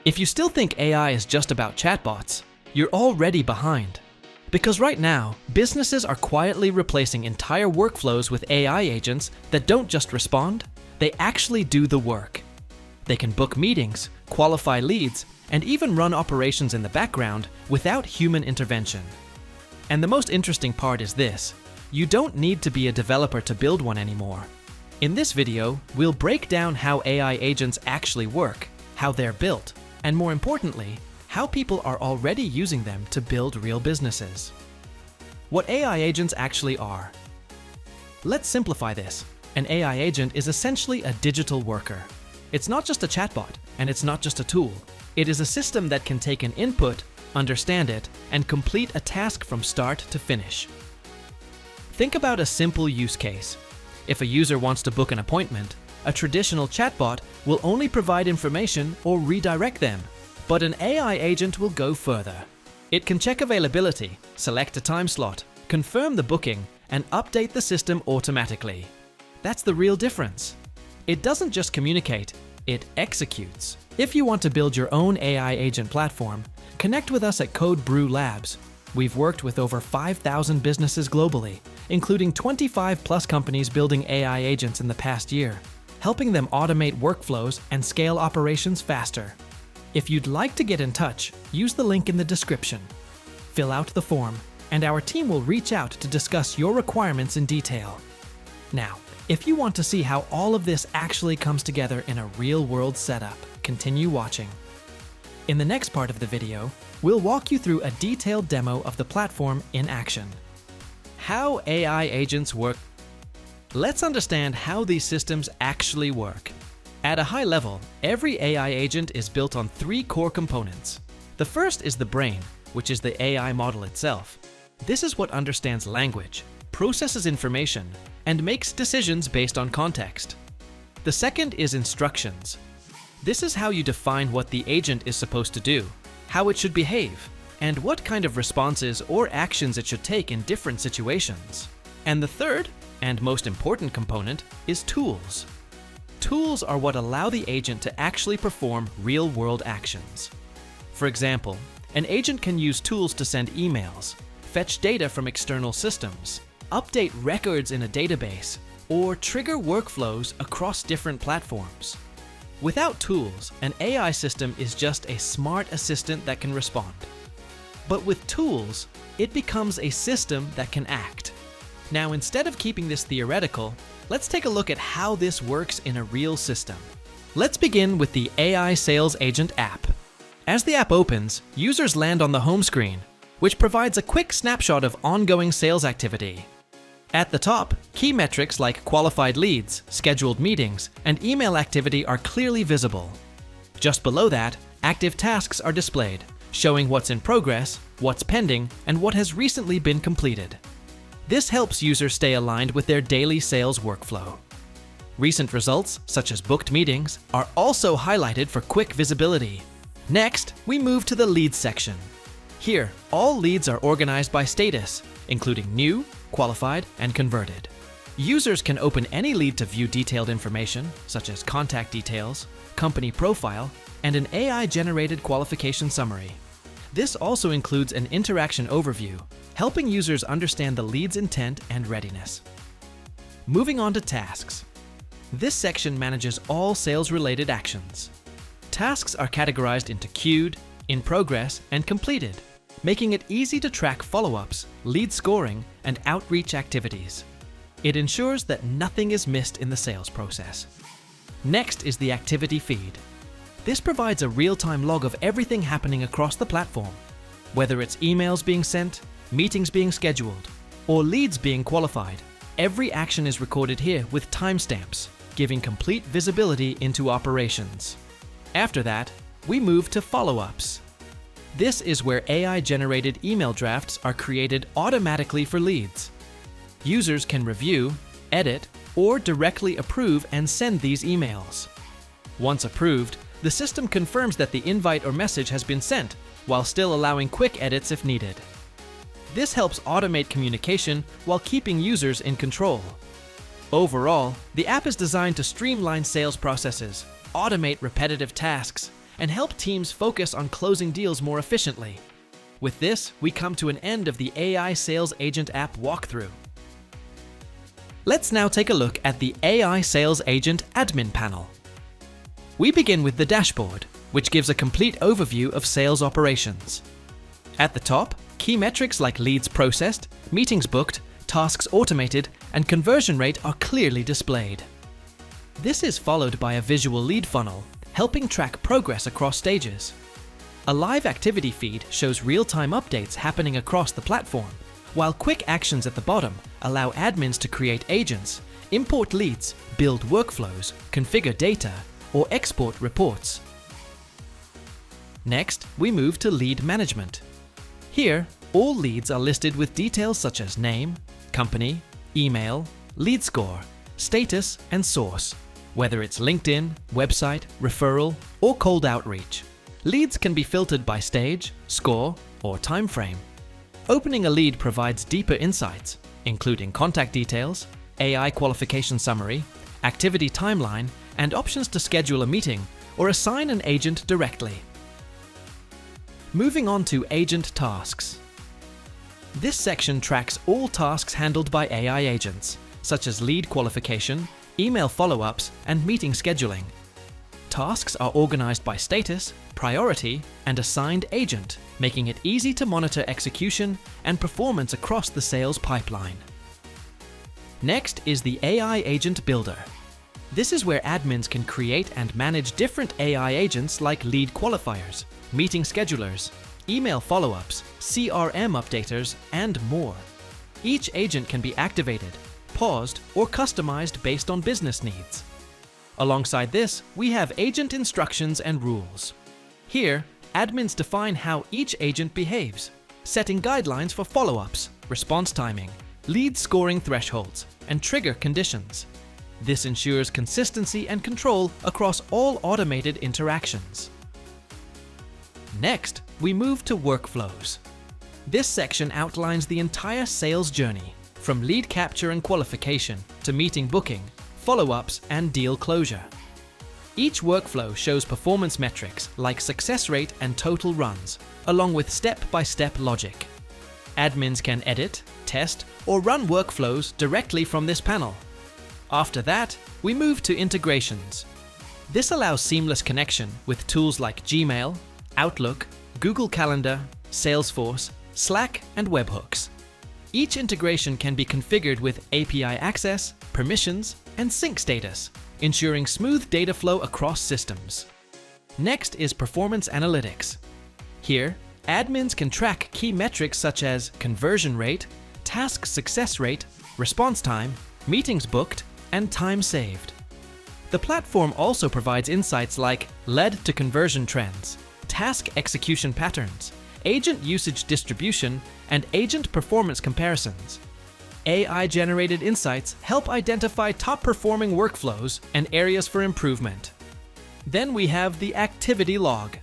If you still think AI is just about chatbots, you're already behind. Because right now, businesses are quietly replacing entire workflows with AI agents that don't just respond, they actually do the work. They can book meetings, qualify leads, and even run operations in the background without human intervention. And the most interesting part is this: you don't need to be a developer to build one anymore. In this video, we'll break down how AI agents actually work, how they're built, and more importantly, how people are already using them to build real businesses. What AI agents actually are. Let's simplify this. An AI agent is essentially a digital worker. It's not just a chatbot, and it's not just a tool. It is a system that can take an input, understand it, and complete a task from start to finish. Think about a simple use case. If a user wants to book an appointment, a traditional chatbot will only provide information or redirect them. But an AI agent will go further. It can check availability, select a time slot, confirm the booking, and update the system automatically. That's the real difference. It doesn't just communicate, it executes. If you want to build your own AI agent platform, connect with us at Code Brew Labs. We've worked with over 5,000 businesses globally, including 25+ companies building AI agents in the past year, helping them automate workflows and scale operations faster. If you'd like to get in touch, use the link in the description. Fill out the form, and our team will reach out to discuss your requirements in detail. Now, if you want to see how all of this actually comes together in a real-world setup, continue watching. In the next part of the video, we'll walk you through a detailed demo of the platform in action. How AI agents work. Let's understand how these systems actually work. At a high level, every AI agent is built on 3 core components. The first is the brain, which is the AI model itself. This is what understands language, processes information, and makes decisions based on context. The second is instructions. This is how you define what the agent is supposed to do, how it should behave, and what kind of responses or actions it should take in different situations. And the third, and most important component, is tools. Tools are what allow the agent to actually perform real-world actions. For example, an agent can use tools to send emails, fetch data from external systems, update records in a database, or trigger workflows across different platforms. Without tools, an AI system is just a smart assistant that can respond. But with tools, it becomes a system that can act. Now, instead of keeping this theoretical, let's take a look at how this works in a real system. Let's begin with the AI Sales Agent app. As the app opens, users land on the home screen, which provides a quick snapshot of ongoing sales activity. At the top, key metrics like qualified leads, scheduled meetings, and email activity are clearly visible. Just below that, active tasks are displayed, showing what's in progress, what's pending, and what has recently been completed. This helps users stay aligned with their daily sales workflow. Recent results, such as booked meetings, are also highlighted for quick visibility. Next, we move to the leads section. Here, all leads are organized by status, including new, qualified, and converted. Users can open any lead to view detailed information, such as contact details, company profile, and an AI-generated qualification summary. This also includes an interaction overview, helping users understand the lead's intent and readiness. Moving on to tasks. This section manages all sales-related actions. Tasks are categorized into queued, in progress, and completed, making it easy to track follow-ups, lead scoring, and outreach activities. It ensures that nothing is missed in the sales process. Next is the activity feed. This provides a real-time log of everything happening across the platform, whether it's emails being sent, meetings being scheduled, or leads being qualified. Every action is recorded here with timestamps, giving complete visibility into operations. After that, we move to follow-ups. This is where AI-generated email drafts are created automatically for leads. Users can review, edit, or directly approve and send these emails. Once approved, the system confirms that the invite or message has been sent, while still allowing quick edits if needed. This helps automate communication while keeping users in control. Overall, the app is designed to streamline sales processes, automate repetitive tasks, and help teams focus on closing deals more efficiently. With this, we come to an end of the AI Sales Agent app walkthrough. Let's now take a look at the AI Sales Agent admin panel. We begin with the dashboard, which gives a complete overview of sales operations. At the top, key metrics like leads processed, meetings booked, tasks automated, and conversion rate are clearly displayed. This is followed by a visual lead funnel, helping track progress across stages. A live activity feed shows real-time updates happening across the platform, while quick actions at the bottom allow admins to create agents, import leads, build workflows, configure data, or export reports. Next, we move to lead management. Here, all leads are listed with details such as name, company, email, lead score, status, and source, whether it's LinkedIn, website, referral, or cold outreach. Leads can be filtered by stage, score, or time frame. Opening a lead provides deeper insights, including contact details, AI qualification summary, activity timeline, and options to schedule a meeting or assign an agent directly. Moving on to agent tasks. This section tracks all tasks handled by AI agents, such as lead qualification, email follow-ups, and meeting scheduling. Tasks are organized by status, priority, and assigned agent, making it easy to monitor execution and performance across the sales pipeline. Next is the AI Agent Builder. This is where admins can create and manage different AI agents like lead qualifiers, meeting schedulers, email follow-ups, CRM updaters, and more. Each agent can be activated, paused, or customized based on business needs. Alongside this, we have agent instructions and rules. Here, admins define how each agent behaves, setting guidelines for follow-ups, response timing, lead scoring thresholds, and trigger conditions. This ensures consistency and control across all automated interactions. Next, we move to workflows. This section outlines the entire sales journey, from lead capture and qualification to meeting booking, follow-ups, and deal closure. Each workflow shows performance metrics like success rate and total runs, along with step-by-step logic. Admins can edit, test, or run workflows directly from this panel. After that, we move to integrations. This allows seamless connection with tools like Gmail, Outlook, Google Calendar, Salesforce, Slack, and webhooks. Each integration can be configured with API access, permissions, and sync status, ensuring smooth data flow across systems. Next is performance analytics. Here, admins can track key metrics such as conversion rate, task success rate, response time, meetings booked, and time saved. The platform also provides insights like lead to conversion trends, task execution patterns, agent usage distribution, and agent performance comparisons. AI-generated insights help identify top-performing workflows and areas for improvement. Then we have the activity log.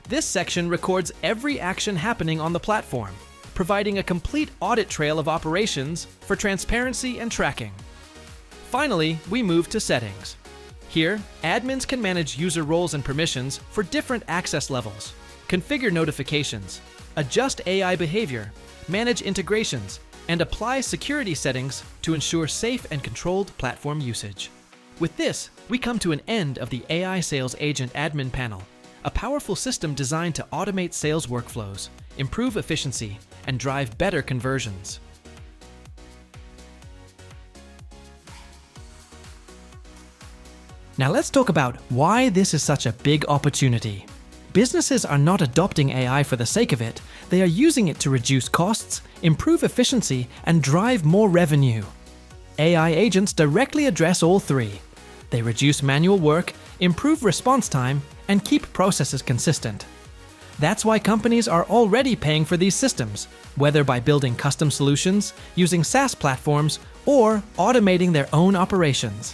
This section records every action happening on the platform, providing a complete audit trail of operations for transparency and tracking. Finally, we move to settings. Here, admins can manage user roles and permissions for different access levels, configure notifications, adjust AI behavior, manage integrations, and apply security settings to ensure safe and controlled platform usage. With this, we come to an end of the AI Sales Agent Admin Panel, a powerful system designed to automate sales workflows, improve efficiency, and drive better conversions. Now let's talk about why this is such a big opportunity. Businesses are not adopting AI for the sake of it, they are using it to reduce costs, improve efficiency, and drive more revenue. AI agents directly address all three. They reduce manual work, improve response time, and keep processes consistent. That's why companies are already paying for these systems, whether by building custom solutions, using SaaS platforms, or automating their own operations.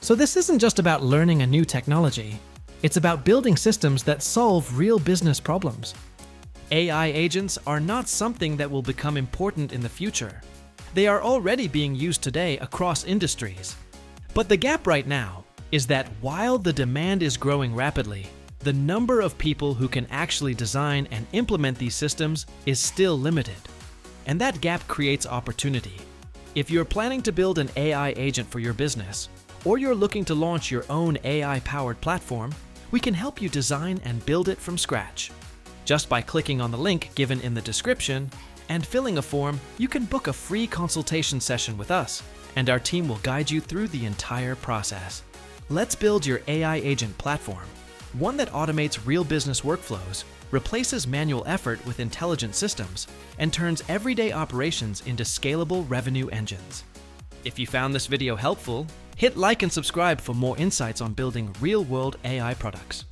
So this isn't just about learning a new technology. It's about building systems that solve real business problems. AI agents are not something that will become important in the future. They are already being used today across industries. But the gap right now is that while the demand is growing rapidly, the number of people who can actually design and implement these systems is still limited. And that gap creates opportunity. If you're planning to build an AI agent for your business, or you're looking to launch your own AI-powered platform, we can help you design and build it from scratch. Just by clicking on the link given in the description and filling a form, you can book a free consultation session with us, and our team will guide you through the entire process. Let's build your AI agent platform, one that automates real business workflows, replaces manual effort with intelligent systems, and turns everyday operations into scalable revenue engines. If you found this video helpful, hit like and subscribe for more insights on building real-world AI products.